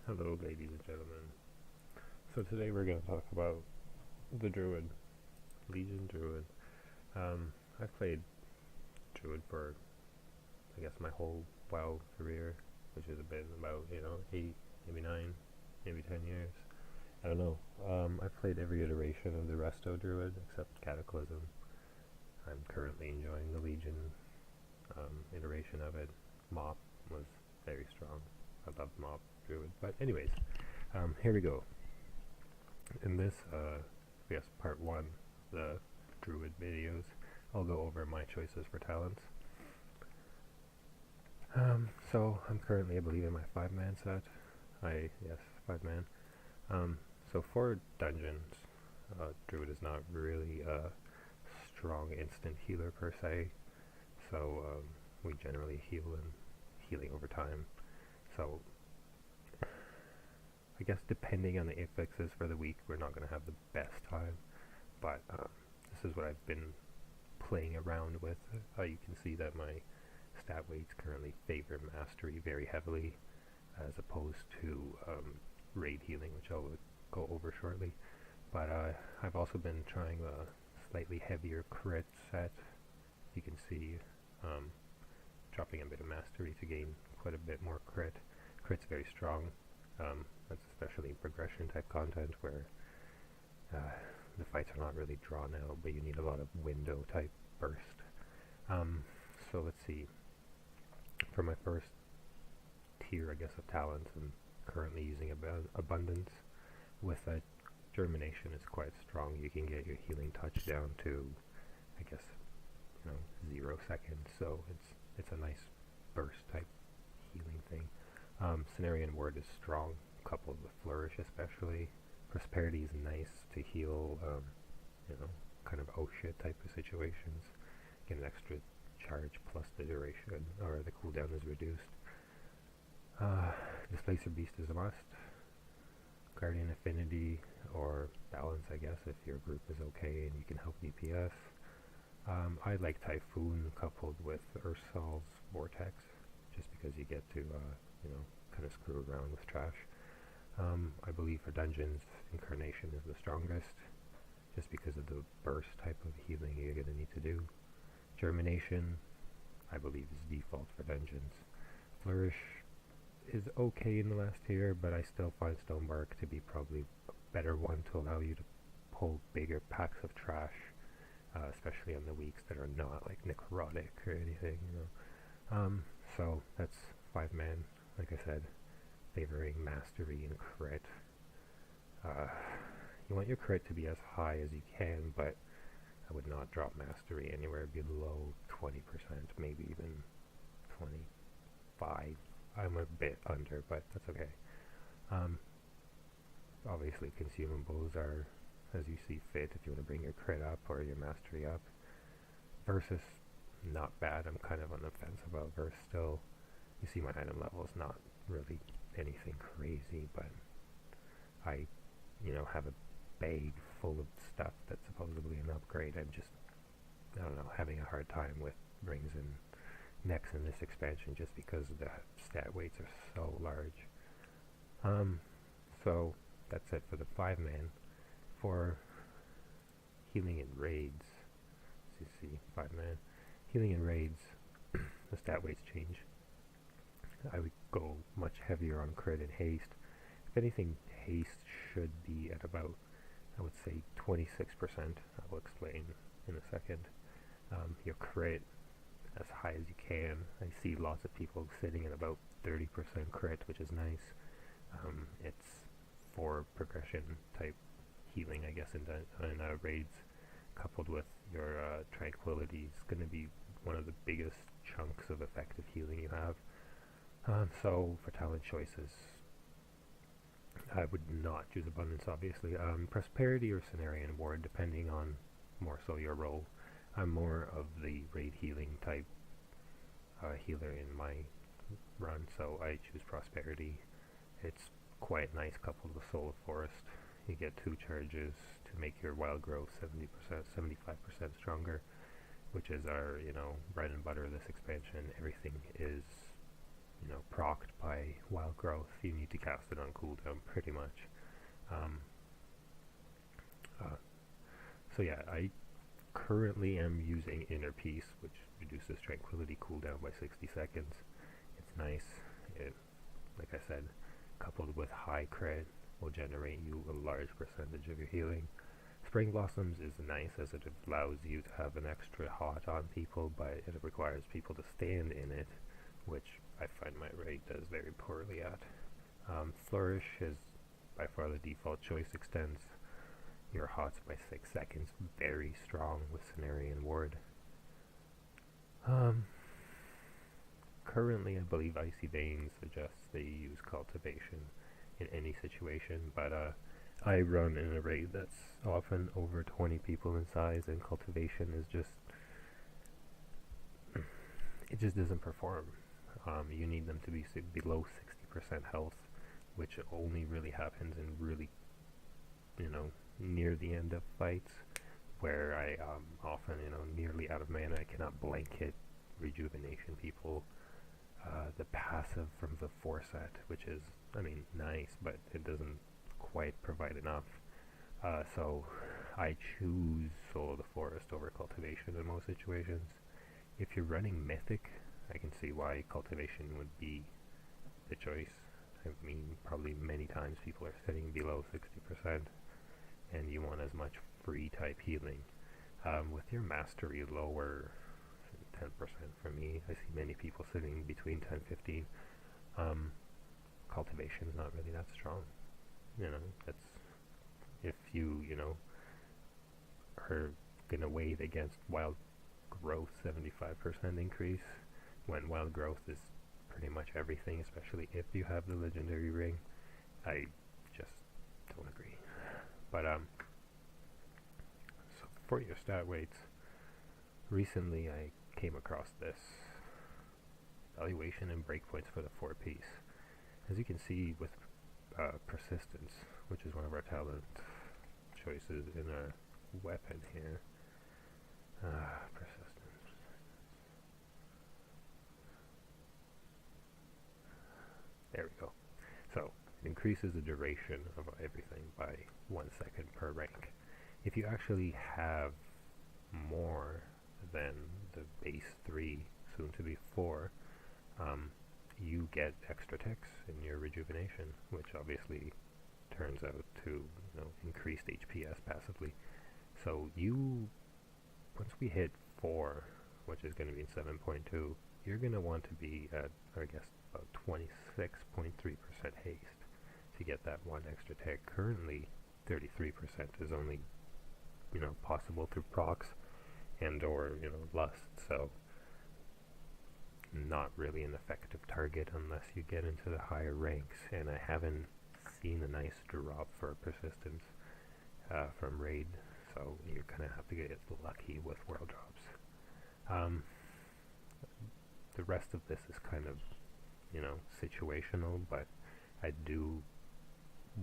Hello, ladies and gentlemen. So today we're going to talk about the Druid, Legion Druid. I've played Druid for, I guess, my whole WoW career, which has been about 8, maybe 9, maybe 10 years. I don't know. I've played every iteration of the Resto Druid except Cataclysm. I'm currently enjoying the Legion iteration of it. Mop was very strong. I love Mop Druid. But anyways, here we go. In this, I guess part 1, the Druid videos, I'll go over my choices for talents. So I'm currently, I believe, in my 5-man set. Yes, 5-man. So for dungeons, Druid is not really a strong instant healer per se. So we generally healing over time. So I guess depending on the affixes for the week, we're not going to have the best time, but this is what I've been playing around with. You can see that my stat weights currently favor mastery very heavily, as opposed to raid healing, which I'll go over shortly. But I've also been trying a slightly heavier crit set. You can see dropping a bit of mastery to gain quite a bit more crit. Crit's very strong. That's especially progression type content where the fights are not really drawn out, but you need a lot of window type burst. So let's see. For my first tier, I guess, of talents, I'm currently using abundance. With that, germination is quite strong. You can get your healing touch down to, I guess, 0 seconds. So it's a nice burst type healing thing. Cenarian Word is strong, coupled with Flourish especially. Prosperity is nice to heal, kind of oh shit type of situations. Get an extra charge plus the duration, or the cooldown is reduced. Displacer Beast is a must. Guardian Affinity, or Balance, I guess, if your group is okay and you can help DPS. I like Typhoon coupled with Ursol's Vortex, just because you get to, kind of screw around with trash. I believe for dungeons, Incarnation is the strongest, just because of the burst type of healing you're going to need to do. Germination, I believe, is default for dungeons. Flourish is okay in the last tier, but I still find Stonebark to be probably a better one to allow you to pull bigger packs of trash, especially on the weeks that are not like necrotic or anything, so that's 5-man, like I said, favoring mastery and crit. You want your crit to be as high as you can, but I would not drop mastery anywhere below 20%, maybe even 25. I'm a bit under, but that's okay. Obviously consumables are as you see fit if you want to bring your crit up or your mastery up. Versus, not bad. I'm kind of on the fence about Verse still. You see my item level is not really anything crazy, but I, have a bag full of stuff that's supposedly an upgrade. I'm just, I don't know, having a hard time with rings and necks in this expansion just because the stat weights are so large. So that's it for the 5-man. For healing in raids, as you see, 5-man. Healing in raids, the stat weights change. I would go much heavier on crit and haste. If anything, haste should be at about, I would say, 26%. I will explain in a second. Your crit, as high as you can. I see lots of people sitting at about 30% crit, which is nice. It's for progression type healing, I guess, in raids, coupled with your tranquility is going to be one of the biggest chunks of effective healing you have. So for talent choices, I would not choose abundance, obviously. Prosperity or Cenarian Ward, depending on more so your role. I'm more of the raid healing type healer in my run, so I choose Prosperity. It's quite nice coupled with Soul of Forest. You get 2 charges to make your wild growth 70%, 75% stronger, which is our, bread and butter of this expansion. Everything is procced by wild growth, you need to cast it on cooldown pretty much. Um, so yeah, I currently am using Inner Peace, which reduces Tranquility cooldown by 60 seconds. It's nice. It, like I said, coupled with high crit, will generate you a large percentage of your healing. Spring Blossoms is nice as it allows you to have an extra hot on people, but it requires people to stand in it, which I find my raid does very poorly at. Flourish is by far the default choice, extends your hots by 6 seconds, very strong with Cenarian Ward. Currently I believe Icy Veins suggests they use Cultivation in any situation, but I run in a raid that's often over 20 people in size, and Cultivation is just, it just doesn't perform. You need them to be below 60% health, which only really happens in really, near the end of fights, where I often, nearly out of mana. I cannot blanket rejuvenation people. The passive from the 4 set, which is, nice, but it doesn't quite provide enough. So I choose Soul of the Forest over Cultivation in most situations. If you're running Mythic, I can see why Cultivation would be the choice. Probably many times people are sitting below 60%, and you want as much free type healing. With your Mastery lower 10% for me, I see many people sitting between 10-15. Cultivation is not really that strong. That's if you are gonna wait against Wild Growth 75% increase, when Wild Growth is pretty much everything, especially if you have the Legendary Ring. I just don't agree. But so for your stat weights, recently I came across this valuation and breakpoints for the 4-piece. As you can see with Persistence, which is one of our talent choices in our weapon here. Persistence. There we go. So it increases the duration of everything by 1 second per rank. If you actually have more than the base 3, soon to be 4, you get extra ticks in your rejuvenation, which obviously turns out to increased HPS passively. So once we hit 4, which is going to be in 7.2, you're going to want to be at, I guess, about 26.3% haste to get that 1 extra tick. Currently, 33% is only possible through procs and or lust, so not really an effective target unless you get into the higher ranks, and I haven't seen a nice drop for Persistence from raid, so you're gonna have to get lucky with world drops. The rest of this is kind of situational, but I do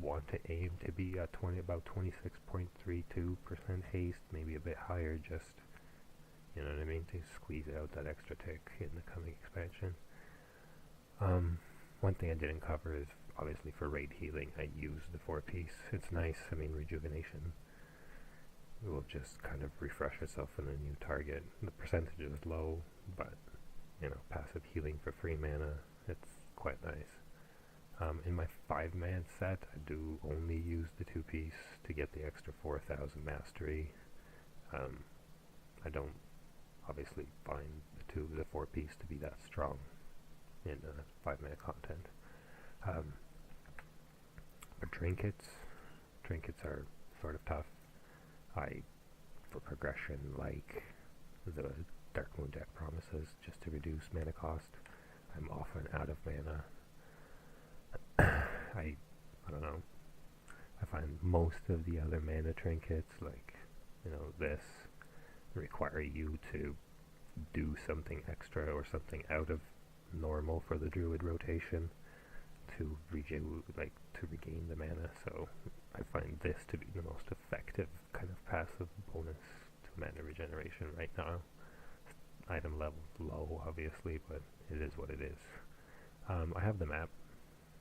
want to aim to be at about 26.32% haste, maybe a bit higher, just to squeeze out that extra tick in the coming expansion. One thing I didn't cover is obviously for raid healing, I use the 4-piece. It's nice. Rejuvenation will just kind of refresh itself in a new target. The percentage is low, but passive healing for free mana, it's quite nice. In my 5-man set, I do only use the 2-piece to get the extra 4,000 mastery. I don't obviously find the 4-piece to be that strong in 5-man content. But trinkets are sort of tough. For progression, like the Dark Moon deck promises, just to reduce mana cost, I'm often out of mana. I don't know. I find most of the other mana trinkets, like this, require you to do something extra or something out of normal for the Druid rotation to regain the mana. So I find this to be the most effective kind of passive bonus to mana regeneration right now. Item level low, obviously, but it is what it is. I have the map,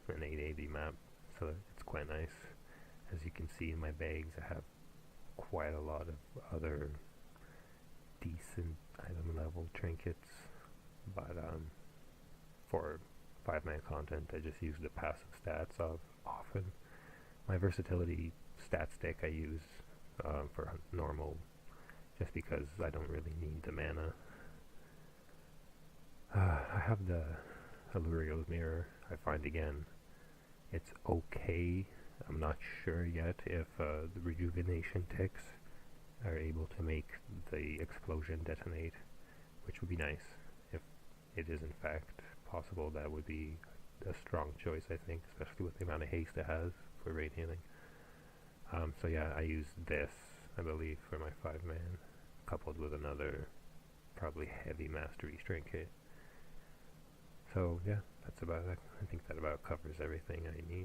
an 880 map, so it's quite nice. As you can see in my bags, I have quite a lot of other decent item level trinkets, but for 5-man content I just use the passive stats of often. My versatility stats deck I use for normal, just because I don't really need the mana. I have the Allurio's Mirror. I find again, it's okay. I'm not sure yet if the rejuvenation ticks are able to make the explosion detonate, which would be nice. If it is in fact possible, that would be a strong choice, I think, especially with the amount of haste it has for raid healing. So yeah, I use this, I believe, for my 5-man, coupled with another probably heavy mastery trinket. So yeah, that's about it. I think that about covers everything I need.